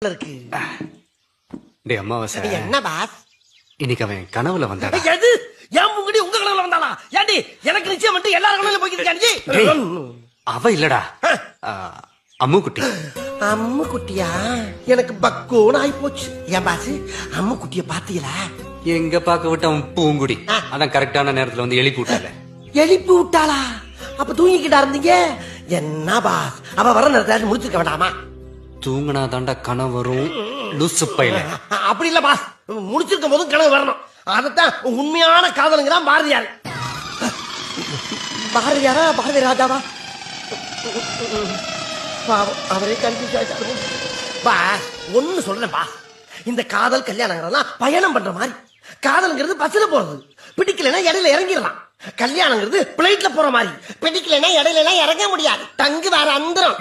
இருக்கு. டேய் அம்மாவாசை, என்ன பாஸ்? இன்னைக்கு அவன் கனவுல வந்தாடா. எது? ஏன் முங்கடி உங்க கனவுல வந்தாளா? ஏண்டி எனக்கு நிச்சயம் பண்ணிட்டு எல்லாரும் கனவுல போய்க்கிட்டு டேய், அவ இல்லடா, அம்மு குட்டி. அம்மு குட்டியா? எனக்கு பக்கோன்னு ஆயி போச்சு. ஏன் பாஸ், அம்மு குட்டிய பாத்தீங்களா? எங்க பாக்க விட்டு அவன் பூங்குடி. அதான் கரெக்டான நேரத்துல வந்து எழுப்பி விட்டால. எழுப்பி விட்டாளா? அப்ப தூங்கிக்கிட்டா இருந்தீங்க. என்ன பாஸ், அவ வர நேரத்தை முடிச்சிருக்க வேண்டாமா? தூங்கினா தாண்டா கனவு வரும். லூசு பையில. அப்படி இல்ல பாஸ், முடிச்சிருக்கும் போதும் கனவு வரணும். அதத்தான் உண்மையான காதலுங்கிறான் பாரதியார். பாரதியாரா பாரதி ராஜாவா? பாவம், அவரே கன்ஃபியூஸ் ஆயிட்டாரு. பாஸ் ஒண்ணு சொல்றேன் பாஸ், இந்த காதல் கல்யாணங்கிறதெல்லாம் பயணம் பண்ற மாதிரி. காதல்ங்கிறது பஸ்ல போறது, பிடிக்கலன்னா இடையில இறங்கிடலாம். கல்யாணங்கிறது பிளைட்ல போற மாதிரி, பிடிக்கலன்னா இடையில எல்லாம் இறங்க முடியாது. தங்கு வேற அந்தரம்.